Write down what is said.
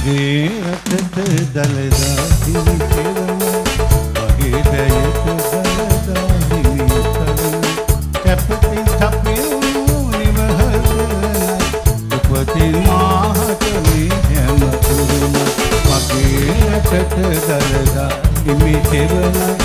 මගේ රටට දළදා හිමි කෙරම මගේ දැයට දළදා හිමි කරන කැපතින් තපිරුණු නිවහදලයි උපතින් මාහට මේ හැම තුරුම මගේ රටට දළදා හිමි කෙරම